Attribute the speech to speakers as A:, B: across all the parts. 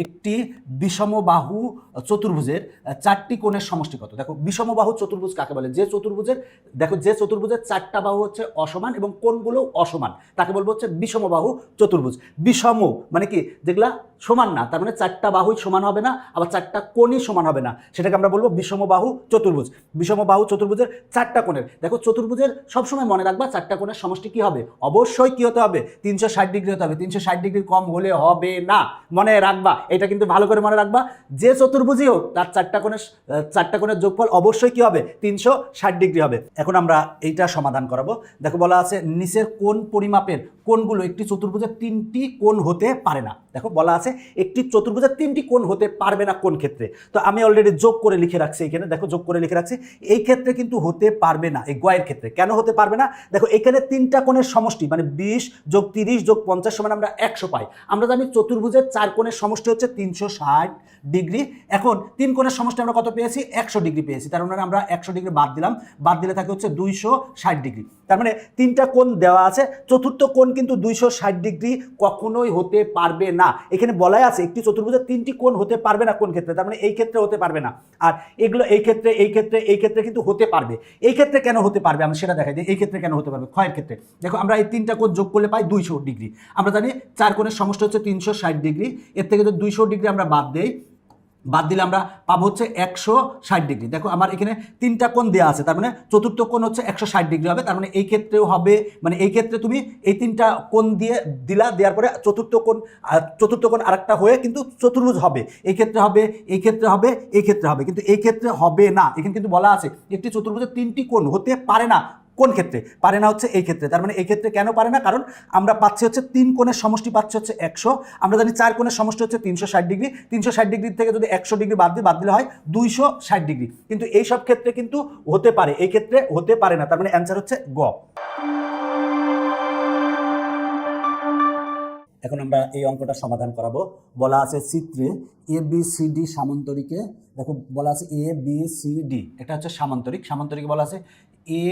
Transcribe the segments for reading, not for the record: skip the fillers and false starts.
A: একটি বিষমবাহু চতুর্ভুজের চারটি কোণের সমষ্টি কত? দেখো বিষমবাহু চতুর্ভুজ কাকে বলে? যে চতুর্ভুজের চারটা বাহু হচ্ছে অসমান এবং কোণগুলো অসমান তাকে বলবো হচ্ছে বিষমবাহু চতুর্ভুজ। বিষম মানে কি? যেগুলা সমান না, তার মানে চারটা বাহুই সমান হবে না, আবার চারটা কোণই সমান হবে না, সেটাকে আমরা বলবো বিষমবাহু চতুর্ভুজ। বিষমবাহু চতুর্ভুজের চারটা কোণের, দেখো চতুর্ভুজের সবসময় মনে রাখবা চারটা কোণের সমষ্টি কি হবে? অবশ্যই কি হতে হবে? 360 ডিগ্রি হতে হবে। 360 ডিগ্রির কম হলে হবে না, মনে রাখবা, এটা কিন্তু ভালো করে মনে রাখবা। যে চতুর্ভুজই হোক তার চারটা কোণের যোগফল অবশ্যই কি হবে? 360 ডিগ্রি হবে। এখন আমরা এইটা সমাধান করাবো। দেখো বলা আছে নিচের কোণ পরিমাপের কোণগুলো একটি চতুর্ভুজের 3টি কোণ হতে পারে না। দেখো বলা আছে একটি চতুর্ভুজের 3টি কোণ হতে পারবে না কোন ক্ষেত্রে? তো আমি অলরেডি যোগ করে লিখে রাখছি এখানে, দেখো যোগ করে লিখে রাখছি। এই ক্ষেত্রে কিন্তু হতে পারবে না, এই গয়ের ক্ষেত্রে। কেন হতে পারবে না? দেখো এখানে 3টা কোণের সমষ্টি মানে 20 যোগ 30 যোগ 50 সমান আমরা 100 পাই। আমরা জানি চতুর্ভুজের 4 কোণের সমষ্টি হচ্ছে 360 ডিগ্রি। এখন 3 কোণের সমষ্টি আমরা কত পেয়েছি? 100 ডিগ্রি পেয়েছি। তার মানে আমরা 100 ডিগ্রি বাদ দিলাম, বাদ দিলে থাকে হচ্ছে 260 ডিগ্রি। তার মানে 3টা কোণ দেওয়া আছে, চতুর্থ কোণ কিন্তু 260 ডিগ্রি কখনোই হতে পারবে না। এখানে বলাই আছে একটি চতুর্ভুজের 3টি কোণ হতে পারবে না কোন ক্ষেত্রে? তার মানে এই ক্ষেত্রে হতে পারবে না। আর এগুলো এই ক্ষেত্রে কিন্তু হতে পারবে। এই ক্ষেত্রে কেন হতে পারবে আমি সেটা দেখাই দিই। এই ক্ষেত্রে কেন হতে পারবে? ক্ষয়ের ক্ষেত্রে দেখো আমরা এই 3টা কোণ যোগ করলে পাই 200 ডিগ্রি। আমরা জানি 4 কোণের সমষ্টি হচ্ছে 360 ডিগ্রি। এর থেকে যদি 200 ডিগ্রি আমরা বাদ দিলে আমরা পাবো হচ্ছে 160 ডিগ্রি। দেখো আমার এখানে 3টা কোণ দেওয়া আছে, তার মানে চতুর্থ কোণ হচ্ছে 160 ডিগ্রি হবে। তার মানে এই ক্ষেত্রেও হবে, মানে এই ক্ষেত্রে তুমি এই 3টা কোণ দেওয়ার পরে চতুর্থ কোণ আরেকটা হয়ে কিন্তু চতুর্ভুজ হবে। এই ক্ষেত্রে হবে, এই ক্ষেত্রে হবে, এই ক্ষেত্রে হবে, কিন্তু এই ক্ষেত্রে হবে না। এখানে কিন্তু বলা আছে একটি চতুর্ভুজের 3টি কোণ হতে পারে না। কোন ক্ষেত্রে পারে না? হচ্ছে এই ক্ষেত্রে। তার মানে এই ক্ষেত্রে কেন পারে না? কারণ আমরা পাচ্ছি হচ্ছে 3 কোণের সমষ্টি পাচ্ছি হচ্ছে 100। আমরা জানি 4 কোণের সমষ্টি হচ্ছে 360 ডিগ্রি। 360 ডিগ্রি থেকে যদি 100 ডিগ্রি বাদ দিলে হয় 260 ডিগ্রি। কিন্তু এই সব ক্ষেত্রে কিন্তু হতে পারে, এই ক্ষেত্রে হতে পারে না। তার মানে অ্যান্সার হচ্ছে গ। এখন আমরা এই অঙ্কটা সমাধান করাবো। বলা আছে চিত্রে ABCD সামান্তরিকে, দেখো বলা আছে ABCD, এটা হচ্ছে সামান্তরিকে বলা আছে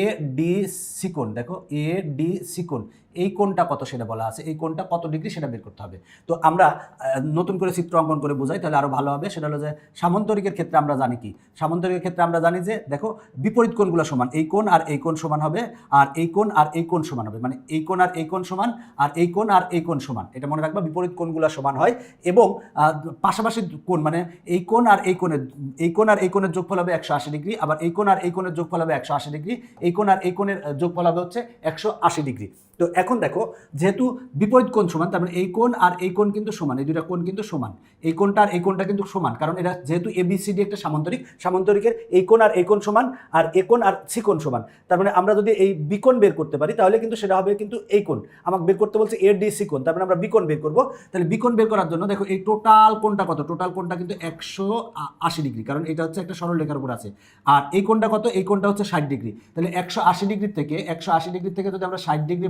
A: ADC কোণ। দেখো ADC কোণ, এই কোণটা কত সেটা বলা আছে, এই কোণটা কত ডিগ্রি সেটা বের করতে হবে। তো আমরা নতুন করে চিত্র অঙ্কন করে বোঝাই তাহলে আরো ভালো হবে। সেটা হলো যে সামান্তরিকের ক্ষেত্রে আমরা জানি কি? সামান্তরিকের ক্ষেত্রে আমরা জানি যে দেখো বিপরীত কোণগুলো সমান, এই কোণ আর এই কোণ সমান হবে, আর এই কোণ আর এই কোণ সমান হবে, মানে এই কোণ আর এই কোণ সমান, আর এই কোণ আর এই কোণ সমান। এটা মনে রাখবা, বিপরীত কোণগুলো সমান হয়। এবং পাশাপাশি কোণ মানে এই কোণ আর এই কোণের যোগফল হবে 180 ডিগ্রি, আবার এই কোণ আর এই কোণের যোগফল হবে 180 ডিগ্রি, এই কোণ আর এই কোণের যোগফল হবে হচ্ছে 180 ডিগ্রি। তো এখন দেখো যেহেতু বিপরীত কোণ সমান, তার মানে এই কোণ আর এই কোণ কিন্তু সমান, এই দুইটা কোণ কিন্তু সমান, এই কোণটা আর এই কোণটা কিন্তু সমান, কারণ এটা যেহেতু ABCD একটা সামান্তরিকের এই কোণ আর এই কোণ সমান, আর এ কোণ আর সি কোণ সমান। তার মানে আমরা যদি এই বিকোণ বের করতে পারি তাহলে কিন্তু সেটা হবে কিন্তু এই কোণ। আমাকে বের করতে বলছে ADC কোণ, তার মানে আমরা বিকোণ বের করব। তাহলে বিকোণ বের করার জন্য দেখো এই টোটাল কোণটা কত? টোটাল কোণটা কিন্তু 180 ডিগ্রি, কারণ এটা হচ্ছে একটা সরল রেখার উপর আছে। আর এই কোণটা কত? এই কোণটা হচ্ছে 60 ডিগ্রি। তাহলে 180 ডিগ্রি থেকে যদি আমরা 60 ডিগ্রি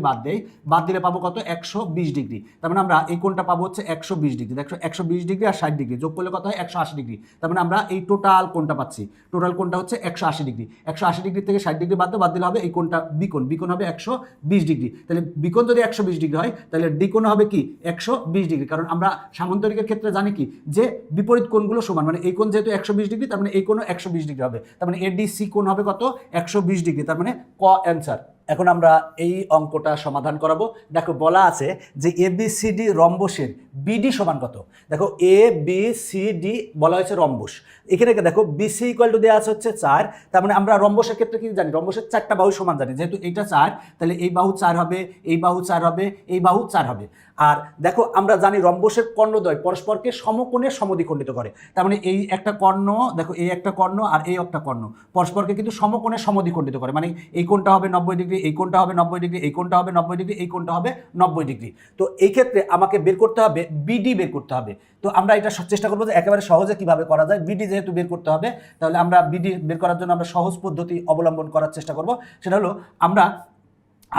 A: বাদ দিলে পাবো কত? 120 ডিগ্রি। তার মানে আমরা এই কোণটা পাবো হচ্ছে 120 ডিগ্রি। দেখো 120 ডিগ্রি আর 60 ডিগ্রি যোগ করলে কত হয়? 180 ডিগ্রি। তার মানে আমরা এই টোটাল কোণটা পাচ্ছি। টোটাল কোণটা হচ্ছে 180 ডিগ্রি। 180 ডিগ্রি থেকে 60 ডিগ্রি বাদ দিলে হবে এই কোণটা বিকোণ হবে 120 ডিগ্রি। তাহলে বিকোণ যদি 120 ডিগ্রি হয় তাহলে ডিকোণ হবে কি? 120 ডিগ্রি। কারণ আমরা সামান্তরিকের ক্ষেত্রে জানি কি যে বিপরীত কোণগুলো সমান, মানে এই কোণ যেহেতু 120 ডিগ্রি তার মানে এই কোণও 120 ডিগ্রি হবে। তার মানে ADC কোণ হবে কত? 120 ডিগ্রি। তার মানে ক অ্যান্সার। এখন আমরা এই অঙ্কটা সমাধান করাবো। দেখো বলা আছে যে ABCD রম্বসের BD সমান কত? দেখো ABCD বলা হয়েছে রম্বস। এখানে দেখো BC ইকুয়াল টু দেওয়া আছে হচ্ছে 4। তার মানে আমরা রম্বসের ক্ষেত্রে কি জানি? রম্বসের 4টা বাহু সমান জানি, যেহেতু এইটা 4 তাহলে এই বাহু 4 হবে, এই বাহু 4 হবে, এই বাহু 4 হবে। আর দেখো আমরা জানি রম্বসের কর্ণদ্বয় পরস্পরকে সমকোণে সমদ্বিখণ্ডিত করে। তার মানে এই একটা কর্ণ, দেখো এই একটা কর্ণ আর এই একটা কর্ণ পরস্পরকে কিন্তু সমকোণে সমদ্বিখণ্ডিত করে, মানে এই কোণটা হবে 90 ডিগ্রি, এই কোণটা হবে 90 ডিগ্রি, এই কোণটা হবে 90 ডিগ্রি, এই কোণটা হবে 90 ডিগ্রি। তো এই ক্ষেত্রে আমাকে বের করতে হবে BD বের করতে হবে। তো আমরা এটা চেষ্টা করবো যে একেবারে সহজে কিভাবে করা যায়। BD যেহেতু বের করতে হবে তাহলে আমরা BD বের করার জন্য আমরা সহজ পদ্ধতি অবলম্বন করার চেষ্টা করব। সেটা হলো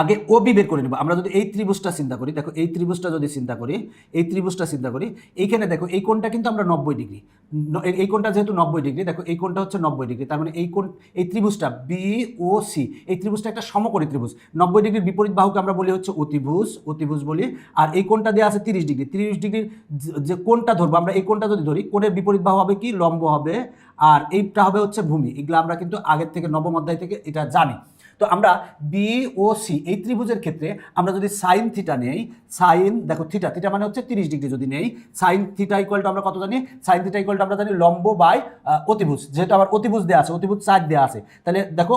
A: আগে ওবি বের করে নেব। আমরা যদি এই ত্রিভুজটা চিন্তা করি, দেখো এই ত্রিভুজটা যদি চিন্তা করি, এই ত্রিভুজটা চিন্তা করি, এইখানে দেখো এই কোণটা কিন্তু আমরা 90 ডিগ্রি, এই কোণটা যেহেতু 90 ডিগ্রি, দেখো এই কোণটা হচ্ছে 90 ডিগ্রি, তার মানে এই কোণ, এই ত্রিভুজটা বি ও সি, এই ত্রিভুজটা একটা সমকোণী ত্রিভুজ। 90 ডিগ্রির বিপরীত বাহুকে আমরা বলি হচ্ছে অতিভুজ, অতিভুজ বলি। আর এই কোণটা দেওয়া আছে 30 ডিগ্রি, 30 ডিগ্রির যে কোণটা ধরবো আমরা, এই কোণটা যদি ধরি, কোণের বিপরীত বাহু হবে কি, লম্ব হবে, আর এইটা হবে হচ্ছে ভূমি। এগুলো আমরা কিন্তু আগের থেকে নবম অধ্যায় থেকে এটা জানি। তো আমরা বি ও সি এই ত্রিভুজের ক্ষেত্রে আমরা যদি সাইন থিটা নেই, সাইন দেখো থিটা, থিটা মানে হচ্ছে 30 ডিগ্রি যদি নেই, সাইন থিটা ইকুয়াল টু আমরা কত জানি, সাইন থিটা ইকুয়াল টু আমরা জানি লম্ব বাই অতিভুজ। যেহেতু আমার অতিভুজ দেওয়া আছে, অতিভুজ 4 দেওয়া আছে, তাহলে দেখো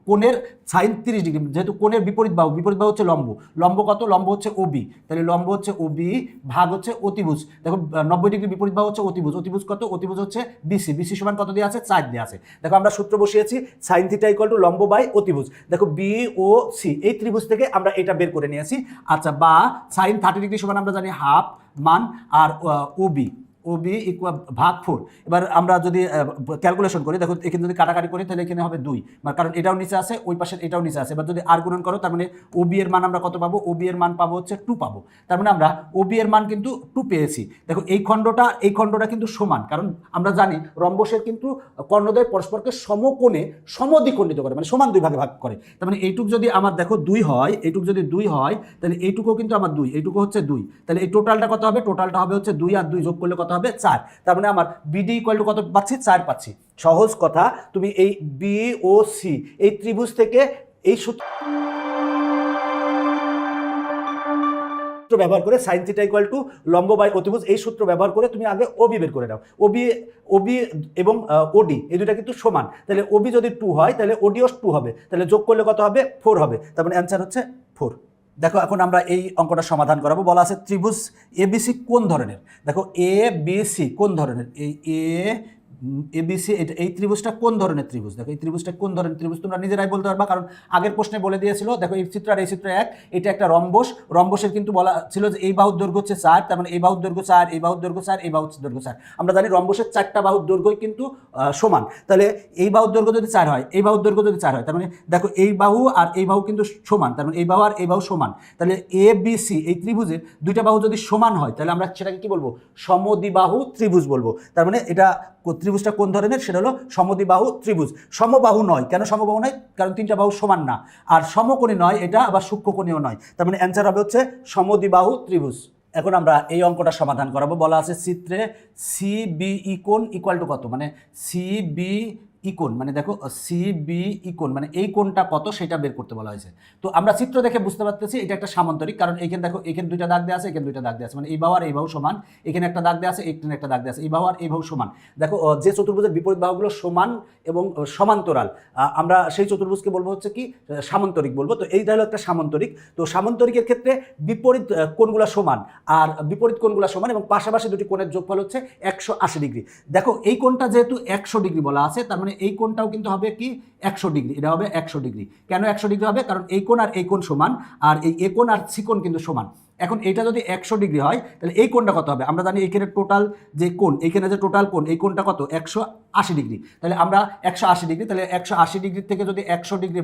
A: কোণের সাইন 30 ডিগ্রি, যেহেতু কোণের বিপরীত বাহু, বিপরীত বাহু হচ্ছে লম্ব, লম্ব কত, লম্ব হচ্ছে ওবি, তাহলে লম্ব হচ্ছে ওবি ভাগ হচ্ছে অতিভুজ। দেখো 90 ডিগ্রি বিপরীত বাহু হচ্ছে অতিভুজ, অতিভুজ কত, অতিভুজ হচ্ছে বিসি, বিসি সমান কত দেওয়া আছে, 4 দেওয়া আছে। দেখো আমরা সূত্র বসিয়েছি সাইন থিটা ইকুয়াল টু লম্ব বাই অতিভুজ। দেখো বি ও সি এই ত্রিভুজ থেকে আমরা এটা বের করে নিয়েছি। আচ্ছা, বা সাইন 30 ডিগ্রি সমান আমরা জানি হাফ মান, আর ওবি, ওবি ইকুয়াল ভাগ 4। এবার আমরা যদি ক্যালকুলেশন করি, দেখো এখানে যদি কাটাকাটি করি তাহলে এখানে হবে 2, কারণ এটাও নিচে আছে, ওই পাশের এটাও নিচে আছে। এবার যদি আর গুণন করো, তার মানে ওবি এর মান আমরা কত পাবো, ওবি এর মান পাবো হচ্ছে 2 পাবো। তার মানে আমরা ওবি এর মান কিন্তু 2 পেয়েছি। দেখো এই খণ্ডটা কিন্তু সমান, কারণ আমরা জানি রম্বসের কিন্তু কর্ণদ্বয় পরস্পরকে সমকোণে সমদ্বিখণ্ডিত করে, মানে সমান 2 ভাগে ভাগ করে। তার মানে এইটুক যদি আমার দেখো 2 হয়, এইটুক যদি 2 হয়, তাহলে এইটুকুও কিন্তু আমার 2, এইটুকু হচ্ছে 2, তাহলে এই টোটালটা কত হবে, টোটালটা হবে হচ্ছে 2 আর 2 যোগ করলে কত হবে, 4। তার মানে আমার বিডি ইকুয়াল টু কত পাচ্ছি, 4 পাচ্ছি। সহজ কথা, তুমি এই বি ও সি এই ত্রিভুজ থেকে এই সূত্র ব্যবহার করে সাইন থিটা ইকুয়াল টু লম্ব বাই অতিভুজ, এই সূত্র ব্যবহার করে তুমি আগে ওবি বের করে নাও। ওবি এবং ওডি এই দুটা কিন্তু সমান, তাহলে ওবি যদি 2 হয় তাহলে ওডিও 2 হবে, তাহলে যোগ করলে কত হবে, 4 হবে। তার মানে অ্যান্সার হচ্ছে 4। দেখো এখন আমরা এই অঙ্কটা সমাধান করাবো। বলা আছে ত্রিভুজ এবিসি কোন ধরনের, দেখো এ বি সি কোন ধরনের, এই এবিসি এই ত্রিভুজটা কোন ধরনের ত্রিভুজ, দেখো এই ত্রিভুজটা কোন ধরনের ত্রিভুজ তোমরা নিজেরাই বলতে পারবা, কারণ আগের প্রশ্নে বলে দিয়েছিল। দেখো এই চিত্র আর এই চিত্র এক, এটা একটা রম্বস, রম্বসের কিন্তু বলা ছিল যে এই বাহুর দৈর্ঘ্য হচ্ছে 4, তার মানে এই বাহুর দৈর্ঘ্য 4, এই বাহুর দৈর্ঘ্য 4, এই বাহুর দৈর্ঘ্য 4। আমরা জানি রম্বসের 4টা বাহুর দৈর্ঘ্যই কিন্তু সমান, তাহলে এই বাহুর দৈর্ঘ্য যদি 4 হয়, এই বাহুর দৈর্ঘ্য যদি 4 হয়, তার মানে দেখো এই বাহু আর এই বাহু কিন্তু সমান, তার মানে এই বাহু আর এই বাহু সমান। তাহলে এ বি সি এই ত্রিভুজের দুইটা বাহু যদি সমান হয়, তাহলে আমরা সেটাকে কি বলবো, সমদ্বিবাহু ত্রিভুজ বলবো। তার মানে এটা ত্রিভুজটা কোন ধরনের, সেটা হলো সমদ্বিবাহু ত্রিভুজ। সমবাহু নয়, কেন সমবাহু নয়, কারণ 3টা বাহু সমান না, আর সমকোণী নয় এটা, আবার সূক্ষ্মকোণীয় নয়। তার মানে অ্যান্সার হবে হচ্ছে সমদ্বিবাহু ত্রিভুজ। এখন আমরা এই অঙ্কটা সমাধান করাবো। বলা আছে চিত্রে সি বি ই কোণ ইকুয়াল টু কত, মানে সি বি ই কোণ, মানে দেখো সি বি ই কোণ মানে এই কোণটা কত সেটা বের করতে বলা হয়েছে। তো আমরা চিত্র দেখে বুঝতে পারতেছি এটা একটা সামান্তরিক, কারণ এখানে দেখো এখানে 2টা দাগ দেওয়া আছে, এখানে 2টা দাগ দেওয়া আছে, মানে এই বাহু আর এই বাহু সমান, এখানে একটা দাগ দেওয়া আছে, এখানে একটা দাগ দেওয়া আছে, এই বাহু আর এই বাহু সমান। দেখো যে চতুর্ভুজের বিপরীত বাহুগুলো সমান এবং সমান্তরাল, আমরা সেই চতুর্ভুজকে বলবো হচ্ছে কি, সামান্তরিক বলবো। তো এইটা হলো একটা সামান্তরিক। তো সামান্তরিকের ক্ষেত্রে বিপরীত কোণগুলো সমান, আর বিপরীত কোণগুলো সমান এবং পাশাপাশি দুটি কোণের যোগফল হচ্ছে 180 ডিগ্রি। দেখো এই কোণটা যেহেতু 100 ডিগ্রি বলা আছে, তার মানে এই কোণটাও কিন্তু হবে কি 100 ডিগ্রি, এটা হবে 100 ডিগ্রি। কেন 100 ডিগ্রি হবে, কারণ এই কোণ আর এই কোণ সমান, আর এই এ কোণ আর সি কোণ কিন্তু সমান। এখন এটা যদি 100 ডিগ্রি হয়, তাহলে এই কোণটা কত হবে, আমরা জানি এখানে টোটাল যে কোণ, এখানে যে টোটাল কোণ, এই কোণটা কত 180 ডিগ্রি। তাহলে আমরা 180 ডিগ্রি, তাহলে 180 ডিগ্রি থেকে যদি 100 ডিগ্রি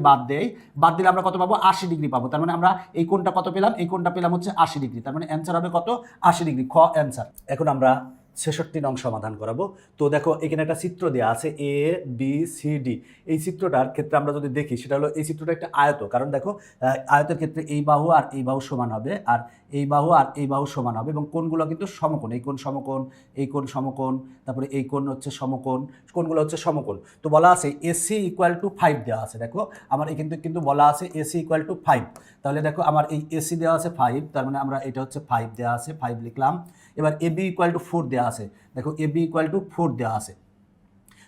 A: বাদ দিলে আমরা কত পাবো, 80 ডিগ্রি পাবো। তার মানে আমরা এই কোণটা কত পেলাম, এই কোণটা পেলাম হচ্ছে 80 ডিগ্রি। তার মানে অ্যান্সার হবে কত, 80 ডিগ্রি, খ অ্যান্সার। এখন আমরা 66 নং সমাধান করাবো। তো দেখো এখানে একটা চিত্র দেওয়া আছে এ বি সি ডি। এই চিত্রটার ক্ষেত্রে আমরা যদি দেখি, সেটা হলো এই চিত্রটা একটা আয়ত, কারণ দেখো আয়তের ক্ষেত্রে এই বাহু আর এই বাহু সমান হবে, আর এই বাহু আর এই বাহু সমান হবে, এবং কোণগুলো কিন্তু সমকোণ, এই কোণ সমকোণ, এই কোণ সমকোণ, তারপরে এই কোণ হচ্ছে সমকোণ, কোণগুলো হচ্ছে সমকোণ। তো বলা আছে এসি ইকুয়াল টু 5 দেওয়া আছে। দেখো আমার এই কিন্তু বলা আছে এসি ইকুয়াল টু 5, তাহলে দেখো আমার এই এসি দেওয়া আছে 5, তার মানে আমরা এটা হচ্ছে 5 দেওয়া আছে, 5 লিখলাম। এবার এবি ইকুয়াল টু 4 দেওয়া আছে, দেখো এবি ইকুয়াল টু 4 দেওয়া আছে।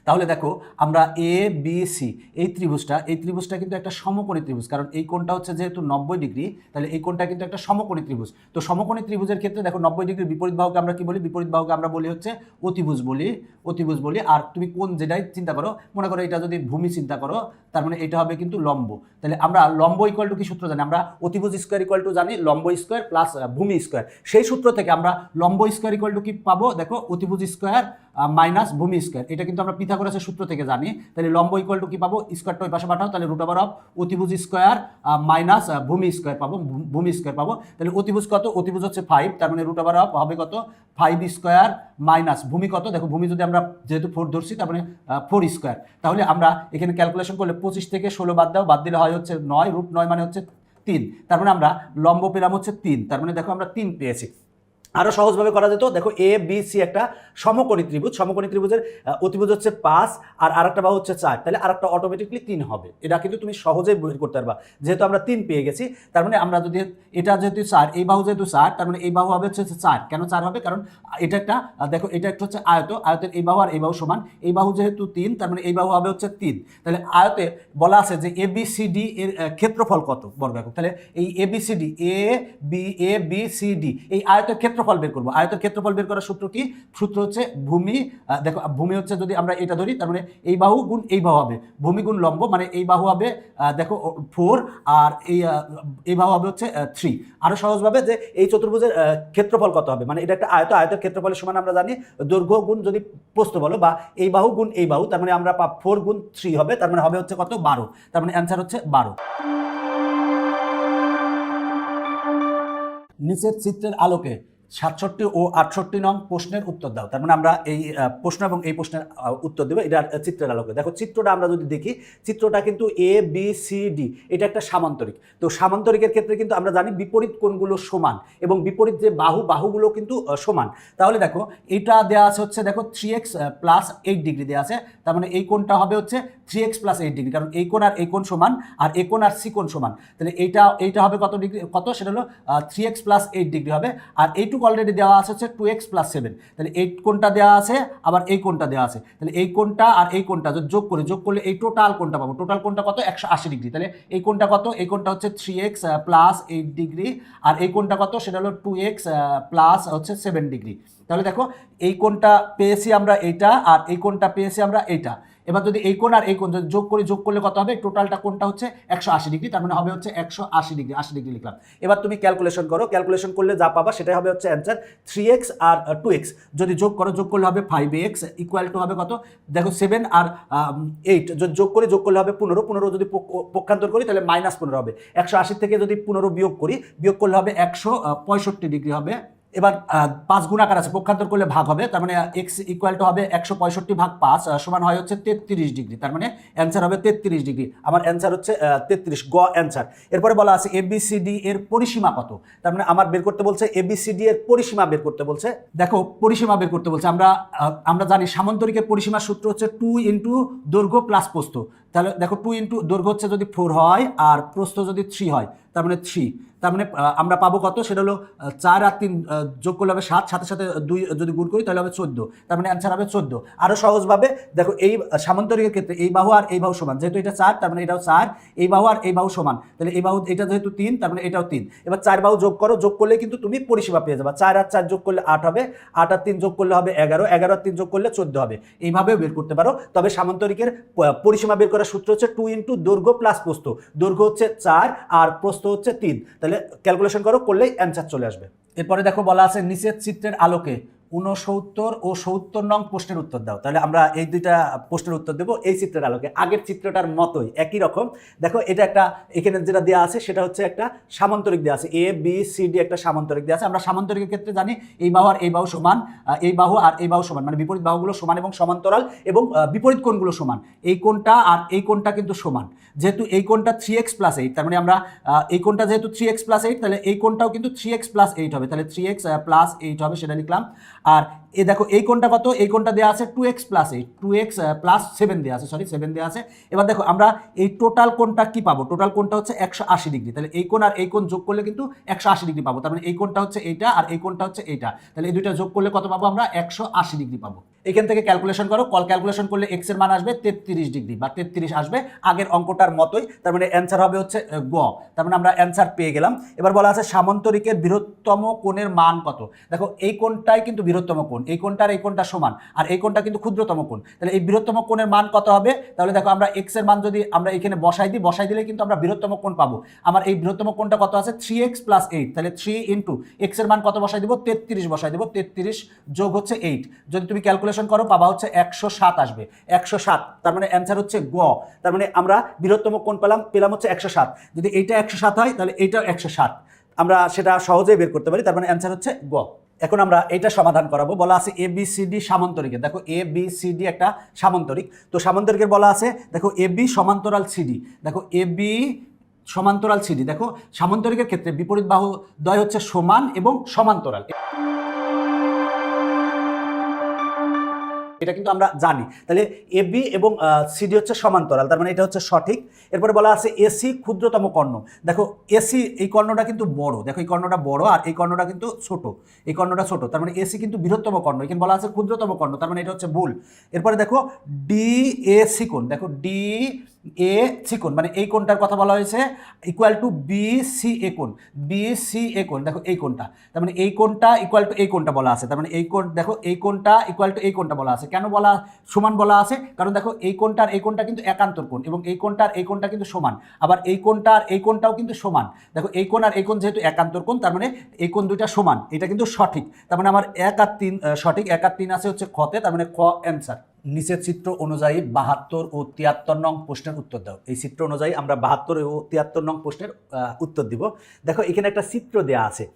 A: তাহলে দেখো আমরা এ বি সি এই ত্রিভুজটা কিন্তু একটা সমকোণী ত্রিভুজ, কারণ এই কোণটা হচ্ছে যেহেতু 90 ডিগ্রি, তাহলে এই কোণটা কিন্তু একটা সমকোণী ত্রিভুজ। তো সমকোণী ত্রিভুজের ক্ষেত্রে দেখো 90 ডিগ্রির বিপরীত বাহুকে আমরা কি বলি, বিপরীত বাহুকে আমরা বলি হচ্ছে অতিভুজ বলি। আর তুমি কোণ যেটাই চিন্তা করো, মনে করো এটা যদি ভূমি চিন্তা করো, তার মানে এটা হবে কিন্তু লম্ব। তাহলে আমরা লম্ব ইকুয়াল টু কি সূত্র জানি, আমরা অতিভুজ স্কোয়ার ইকুয়াল টু জানি লম্ব স্কোয়ার প্লাস ভূমি স্কোয়ার। সেই সূত্র থেকে আমরা লম্ব স্কোয়ার ইকুয়াল টু কি পাবো, দেখো অতিভুজ স্কোয়ার মাইনাস ভূমি স্কোয়ার। এটা কিন্তু আমরা সোজা করেছে সূত্র থেকে জানি, তাহলে লম্ব ইকুয়াল টু কি পাবো, স্কোয়ারটা ওই পাশে পাঠাও, তাহলে √ অফ অতিভুজ স্কোয়ার মাইনাস ভূমি স্কোয়ার পাবো, ভূমি স্কোয়ার পাবো। তাহলে অতিভুজ কত, অতিভুজ হচ্ছে 5, তার মানে √ অফ হবে কত 5 স্কোয়ার মাইনাস ভূমি কত, দেখো ভূমি যদি আমরা যেহেতু 4 ধরছি তার মানে 4 স্কোয়ার। তাহলে আমরা এখানে ক্যালকুলেশন করলে 25 থেকে 16 বাদ দাও, বাদ দিলে হয় হচ্ছে 9, √9 মানে হচ্ছে 3, তার মানে আমরা লম্ব পেলাম হচ্ছে 3, তার মানে দেখো আমরা 3 পেয়েছি। আরো সহজভাবে করা যেত, দেখো এ বি সি একটা সমকোণী ত্রিভুজ, সমকোণী ত্রিভুজের অতিভুজ হচ্ছে 5 আর আরেকটা বাহু হচ্ছে 4, তাহলে আরেকটা অটোমেটিকলি 3 হবে। এটা কিন্তু তুমি সহজেই বের করতে পারবা, যেহেতু আমরা 3 পেয়ে গেছি। তার মানে আমরা যদি এটা যেহেতু 4, এই বাহু যেহেতু 4, তার মানে এই বাহু হবে হচ্ছে 4। কেন 4 হবে, কারণ এটা একটা দেখো এটা একটা হচ্ছে আয়ত, আয়তের এই বাহু আর এই বাহু সমান, এই বাহু যেহেতু 3, তার মানে এই বাহু হবে হচ্ছে 3। তাহলে আয়তে বলা আছে যে এ বি সি ডি এর ক্ষেত্রফল কত বর্গ একক, তাহলে এই A B C D, A B C D এই আয়তের ক্ষেত্রফল বের করবো। আয়তের ক্ষেত্রফল বের করার সূত্র কি, সূত্র হচ্ছে ভূমি, দেখো ভূমি হচ্ছে যদি আমরা এটা ধরি, তার মানে এই বাহু গুণ এই বাহু হবে ভূমি গুণ লম্ব, মানে এই বাহু হবে দেখো 4 আর এই বাহু হবে হচ্ছে 3। আরো সহজভাবে যে এই চতুর্ভুজের ক্ষেত্রফল কত হবে, মানে এটা একটা আয়ত, আয়তের ক্ষেত্রফলের সমান আমরা জানি দৈর্ঘ্য গুণ যদি প্রস্থ বলো, বা এই বাহু গুণ এই বাহু, তার মানে আমরা 4 গুণ 3 হবে, তার মানে হবে হচ্ছে কত 12, তার মানে অ্যান্সার হচ্ছে 12। নিচের চিত্রের আলোকে 67 ও 68 নং প্রশ্নের উত্তর দাও। তার মানে আমরা এই প্রশ্ন এবং এই প্রশ্নের উত্তর দেবো এটা চিত্রের আলোকে। দেখো চিত্রটা আমরা যদি দেখি, চিত্রটা কিন্তু এ বি সি ডি, এটা একটা সামান্তরিক। তো সামান্তরিকের ক্ষেত্রে কিন্তু আমরা জানি বিপরীত কোণগুলো সমান এবং বিপরীত যে বাহুগুলো কিন্তু সমান। তাহলে দেখো এইটা দেওয়া আছে হচ্ছে দেখো 3x + 8 ডিগ্রি দেওয়া আছে, তার মানে এই কোণটা হবে হচ্ছে 3x + 8 ডিগ্রি, কারণ এই কোণ আর এই কোণ সমান, আর এই কোণ আর সি কোণ সমান। তাহলে এইটা হবে কত ডিগ্রি, কত, সেটা হলো 3x + 8 ডিগ্রি হবে। আর এইটুকু অলরেডি দেওয়া আছে হচ্ছে 2x + 7, তাহলে এই কোণটা দেওয়া আছে, আবার এই কোণটা দেওয়া আছে, তাহলে এই কোণটা আর এই কোণটা যোগ করলে এই টোটাল কোণটা পাবো। টোটাল কোণটা কত, 180 ডিগ্রি। তাহলে এই কোণটা কত, এই কোণটা হচ্ছে 3x + 8 ডিগ্রি, আর এই কোণটা কত, সেটা হলো 2x + হচ্ছে 7 ডিগ্রি। তাহলে দেখো এই কোণটা পেয়েছি আমরা এইটা, আর এই কোণটা পেয়েছি আমরা এইটা। এবার যদি এই কোণ আর এই কোণ যদি যোগ করলে কত হবে, টোটালটা কোণটা হচ্ছে 180 ডিগ্রি, তার মানে হবে হচ্ছে 180 ডিগ্রি, 80 ডিগ্রি লিখলাম। এবার তুমি ক্যালকুলেশন করো, ক্যালকুলেশন করলে যা পাবা সেটাই হবে হচ্ছে অ্যান্সার। 3x আর 2x যদি যোগ করলে হবে 5x ইকুয়াল টু হবে কত, দেখো 7 আর 8 যদি যোগ করলে হবে 15, 15 যদি পক্ষান্তর করি তাহলে -15 হবে। 180 থেকে যদি 15 বিয়োগ করলে হবে 165 ডিগ্রি হবে। এবার 5 গুণাকার আছে, পক্ষান্তর করলে ভাগ হবে, তার মানে x ইকুয়াল টু হবে 165 ভাগ 5 সমান হয় হচ্ছে 33 ডিগ্রি, তার মানে অ্যান্সার হবে 33 ডিগ্রি। আমার অ্যান্সার হচ্ছে 33, গ অ্যান্সার। এরপরে বলা আছে ABCD এর পরিসীমা কত, তার মানে আমার বের করতে বলছে ABCD এর পরিসীমা বের করতে বলছে। দেখো পরিসীমা বের করতে বলছে, আমরা জানি সামান্তরিকের পরিসীমার সূত্র হচ্ছে 2 × দৈর্ঘ্য প্লাস প্রস্থ। তাহলে দেখো 2 × দৈর্ঘ্য হচ্ছে যদি 4 হয় আর প্রস্থ যদি 3 হয়, তার মানে 3, তার মানে আমরা পাবো কত, সেটা হলো 4 আর 3 যোগ করলে হবে 7, সাথে সাথে 2 যদি গুণ করি তাহলে হবে 14, তার মানে অ্যান্সার হবে 14। আরো সহজভাবে দেখো এই সামান্তরিকের ক্ষেত্রে এই বাহু আর এই বাহু সমান, যেহেতু এটা 4 তার মানে এটাও 4, এই বাহু আর এই বাহু সমান, তাহলে এই বাহু এটা যেহেতু 3 তার মানে এটাও 3। এবার 4 বাহু যোগ করলে কিন্তু তুমি পরিসীমা পেয়ে যাবে। 4 আর 4 যোগ করলে 8 হবে, 8 আর 3 যোগ করলে হবে 11, 11 আর 3 যোগ করলে 14 হবে। এইভাবেও বের করতে পারো। তবে সামান্তরিকের পরিসীমা বের করার সূত্র হচ্ছে 2 × দৈর্ঘ্য প্লাস প্রস্থ। দৈর্ঘ্য হচ্ছে 4 আর প্রস্থ হচ্ছে 3, তাহলে ক্যালকুলেশন করলেই অ্যান্সার চলে আসবে। এরপরে দেখো বলা আছে নিচের চিত্রের আলোকে 69 ও 70 নং প্রশ্নের উত্তর দাও। তাহলে আমরা এই দুইটা প্রশ্নের উত্তর দেবো এই চিত্রের আলোকে, আগের চিত্রটার মতোই একই রকম। দেখো এটা একটা, এখানে যেটা দেওয়া আছে সেটা হচ্ছে একটা সামান্তরিক দেওয়া আছে, ABCD একটা সামান্তরিক দেওয়া আছে। আমরা সামান্তরিকের ক্ষেত্রে জানি এই বাহু আর এই বাহু সমান, এই বাহু আর এই বাহু সমান, মানে বিপরীত বাহুগুলো সমান এবং সমান্তরাল, এবং বিপরীত কোণগুলো সমান। এই কোণটা আর এই কোণটা কিন্তু সমান, যেহেতু এই কোণটা 3x + 8, তার মানে আমরা এই কোণটা যেহেতু 3x + 8, তাহলে এই কোণটাও কিন্তু 3x + 8 হবে, তাহলে 3x + 8 হবে, সেটা লিখলাম। আর এই দেখো এই কোণটা কত, এই কোণটা দেওয়া আছে 2x + 8, 2x + 7 দেওয়া আছে, 7 দেওয়া আছে। এবার দেখো আমরা এই টোটাল কোণটা কি পাবো, টোটাল কোণটা হচ্ছে 180 ডিগ্রি, তাহলে এই কোণ আর এই কোণ যোগ করলে কিন্তু 180 ডিগ্রি পাবো, তার মানে এই কোণটা হচ্ছে এইটা আর এই কোণটা হচ্ছে এইটা, তাহলে এই দুইটা যোগ করলে কত পাবো আমরা, 180 ডিগ্রি পাবো। এখান থেকে ক্যালকুলেশন করো, ক্যালকুলেশন করলে x এর মান আসবে 33 ডিগ্রি বা 33 আসবে, আগের অঙ্কটার মতোই, তার মানে অ্যান্সার হবে হচ্ছে গ, তার মানে আমরা অ্যান্সার পেয়ে গেলাম। এবার বলা আছে সামান্তরিকের বৃহত্তম কোণের মান কত। দেখো এই কোণটাই কিন্তু বৃহত্তম কোণ, এই কোণটা আর এই কোণটা সমান, আর এই কোণটা কিন্তু ক্ষুদ্রতম কোণ, তাহলে এই বৃহত্তম কোণের মান কত হবে। তাহলে দেখো আমরা x এর মান যদি আমরা এখানে বসাই দিলে কিন্তু আমরা বৃহত্তম কোণ পাবো। আমার এই বৃহত্তম কোণটা কত আছে, 3x + 8, তাহলে 3 × x এর মান কত বসাই দিব, 33 বসাই দিব, 33 যোগ হচ্ছে 8। যদি তুমি ক্যালকুলেশন ক্যালকুলেশন করো, পাবা হচ্ছে 107 আসবে। 107, তার মানে অ্যান্সার হচ্ছে গ। তার মানে আমরা বৃহত্তম কোণ পেলাম হচ্ছে 107। যদি এইটা 107 হয় তাহলে এইটাও 107, আমরা সেটা সহজেই বের করতে পারি। তার মানে অ্যান্সার হচ্ছে গ। এখন আমরা এটা সমাধান করাবো। বলা আছে ABCD সামান্তরিকে। দেখো ABCD একটা সামান্তরিক, তো সামান্তরিকের বলা আছে দেখো AB সমান্তরাল CD। দেখো AB সমান্তরাল CD। দেখো সামান্তরিকের ক্ষেত্রে বিপরীত বাহু দ্বয় হচ্ছে সমান এবং সমান্তরাল, এটা কিন্তু আমরা জানি। তাহলে AB এবং CD হচ্ছে সমান্তরাল, তার মানে এটা হচ্ছে সঠিক। এরপরে বলা আছে AC ক্ষুদ্রতম কর্ণ। দেখো AC এই কর্ণটা কিন্তু বড়, দেখো এই কর্ণটা বড় আর এই কর্ণটা কিন্তু ছোট, এই কর্ণটা ছোট, তার মানে AC কিন্তু বৃহত্তম কর্ণ। এখানে বলা আছে ক্ষুদ্রতম কর্ণ, তার মানে এটা হচ্ছে ভুল। এরপরে দেখো DAC কোণ। দেখো DAC কোণ মানে এই কোণটার কথা বলা হয়েছে ইকুয়াল টু BCA কোণ। BCA কোণ দেখো এই কোণটা, তার মানে এই কোণটা ইকুয়াল টু এই কোণটা বলা আছে। তার মানে এই কোণ, দেখো এই কোণটা ইকুয়াল টু এই কোণটা বলা আছে। কেন বলা সমান বলা আছে? কারণ দেখো এই কোণটার এই কোণটা কিন্তু একান্তর কোণ এবং এই কোণটার এই কোণটা কিন্তু সমান, আবার এই কোণটার এই কোণটাও কিন্তু সমান। দেখো এই কোণ আর এই কোণ যেহেতু একান্তর কোণ, তার মানে এই কোণ দুইটা সমান, এটা কিন্তু সঠিক। তার মানে আমার 1 আর 3 সঠিক, 1 আর 3 আছে হচ্ছে খতে, তার মানে খ অ্যান্সার। নিচের চিত্র অনুযায়ী 72 ও 73 নং প্রশ্নের উত্তর দাও। এই চিত্র অনুযায়ী আমরা 72 ও 73 নং প্রশ্নের উত্তর দিব। দেখো এখানে একটা চিত্র দেয়া আছে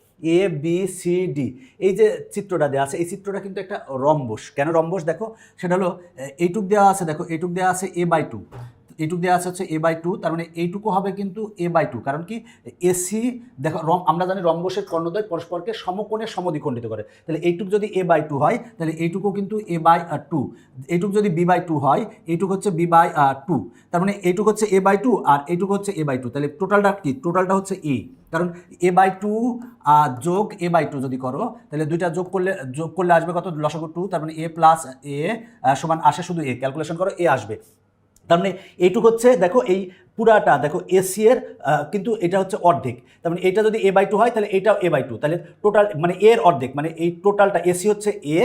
A: ABCD, এই যে চিত্রটা দেওয়া আছে এই চিত্রটা কিন্তু একটা রম্বস। কেন রম্বস? দেখো সেটা হলো এইটুক দেওয়া আছে, দেখো এইটুক দেওয়া আছে A/2, এইটুক দেওয়া আছে হচ্ছে A/2, তার মানে এইটুকু হবে কিন্তু A/2। কারণ কি AC, দেখো আমরা জানি রম্বসের কর্ণদ্বয় পরস্পরকে সমকোণে সমদ্বিখণ্ডিত করে, তাহলে এইটুক যদি A/2 হয় তাহলে এইটুকু কিন্তু A/2, এইটুক যদি B/2 হয় এইটুক হচ্ছে B/2, তার মানে এইটুক হচ্ছে A/2 আর এইটুক হচ্ছে A/2, তাহলে টোটালটা কি? টোটালটা হচ্ছে A। কারণ A/2 যোগ A/2 যদি করো তাহলে দুইটা যোগ করলে আসবে কত? লসাগু 2, তার মানে A প্লাস A সমান আসে শুধু A, ক্যালকুলেশন করো A আসবে। তার মানে এইটুক হচ্ছে দেখো এই পুরাটা দেখো এসি এর কিন্তু এটা হচ্ছে অর্ধেক, তার মানে এটা যদি A/2 হয় তাহলে এটাও A/2, তাহলে টোটাল মানে এর অর্ধেক, মানে এই টোটালটা এসি হচ্ছে A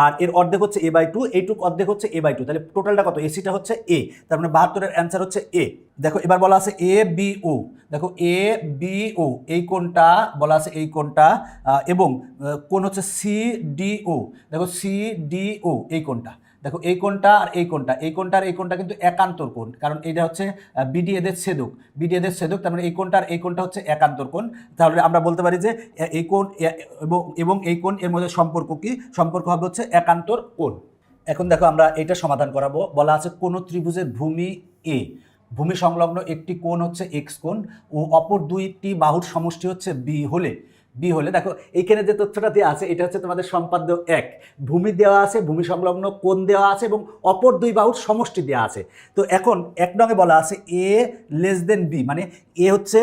A: আর এর অর্ধেক হচ্ছে A/2, এইটুক অর্ধেক হচ্ছে A/2, তাহলে টোটালটা কত? এসিটা হচ্ছে A, তার মানে 72 এর অ্যান্সার হচ্ছে A। দেখো এবার বলা আছে ABO, দেখো ABO এই কোণটা বলা আছে, এই কোণটা এবং কোণ হচ্ছে CDO, দেখো CDO এই কোণটা, দেখো এই কোণটা আর এই কোণটা, এই কোণটা আর এই কোণটা কিন্তু একান্তর কোণ, কারণ এটা হচ্ছে বিডি এদের ছেদক, বিডি এদের ছেদক, তার মানে এই কোণটা আর এই কোণটা হচ্ছে একান্তর কোণ। তাহলে আমরা বলতে পারি যে এই কোণ এবং এই কোণ এর মধ্যে সম্পর্ক কি? সম্পর্ক হবে হচ্ছে একান্তর কোণ। এখন দেখো আমরা এটা সমাধান করাবো। বলা আছে কোনো ত্রিভুজের ভূমি A, ভূমি সংলগ্ন একটি কোণ হচ্ছে X কোণ ও অপর দুইটি বাহুর সমষ্টি হচ্ছে B হলে, দেখো এইখানে যে তথ্যটা দেওয়া আছে এটা হচ্ছে তোমাদের সম্পাদ্য 1, ভূমি দেওয়া আছে, ভূমি সংলগ্ন কোণ দেওয়া আছে এবং অপর দুই বাহুর সমষ্টি দেওয়া আছে। তো এখন 1 নঙে বলা আছে A লেস দেন B, মানে A হচ্ছে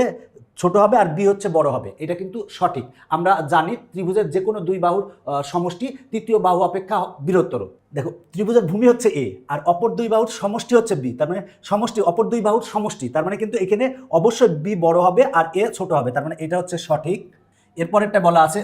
A: ছোট হবে আর B হচ্ছে বড় হবে, এটা কিন্তু সঠিক। আমরা জানি ত্রিভুজের যে কোনো দুই বাহুর সমষ্টি তৃতীয় বাহু অপেক্ষা বৃহত্তর। দেখো ত্রিভুজের ভূমি হচ্ছে A আর অপর দুই বাহুর সমষ্টি হচ্ছে B, তার মানে সমষ্টি অপর দুই বাহুর সমষ্টি, তার মানে কিন্তু এখানে অবশ্যই B বড় হবে আর A ছোট হবে, তার মানে এটা হচ্ছে সঠিক। এরপরেরটা বলা আছে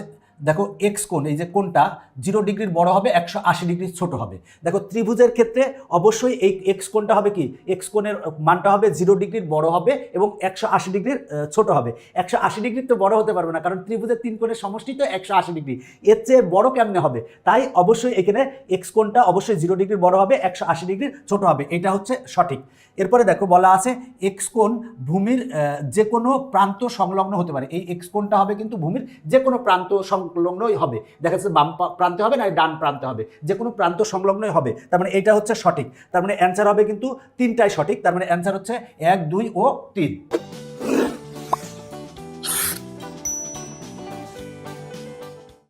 A: দেখো এক্স কোণ, এই যে কোণটা 0 ডিগ্রির বড় হবে, 180 ডিগ্রির ছোট হবে। দেখো ত্রিভুজের ক্ষেত্রে অবশ্যই এই এক্স কোণটা হবে কি? এক্স কোণের মানটা হবে 0 ডিগ্রির বড় হবে এবং 180 ডিগ্রির ছোট হবে। 180 ডিগ্রির তো বড় হতে পারবে না, কারণ ত্রিভুজের 3 কোণের সমষ্টি তো 180 ডিগ্রি, এর চেয়ে বড় কেমনে হবে? তাই অবশ্যই এখানে এক্স কোণটা অবশ্যই 0 ডিগ্রির বড় হবে, 180 ডিগ্রির ছোট হবে, এটা হচ্ছে সঠিক। এরপরে দেখো বলা আছে এক্স কোণ ভূমির যে কোনো প্রান্ত সংলগ্ন হতে পারে। এই এক্স কোণটা হবে কিন্তু ভূমির যে কোনো প্রান্ত সংলগ্নই হবে, দেখা যাচ্ছে বাম প্রান্তে হবে না ডান প্রান্তে হবে, যে কোনো প্রান্ত সংলগ্নই হবে, তার মানে এটা হচ্ছে সঠিক। তার মানে অ্যান্সার হবে কিন্তু তিনটাই সঠিক, তার মানে অ্যান্সার হচ্ছে 1, 2 ও 3।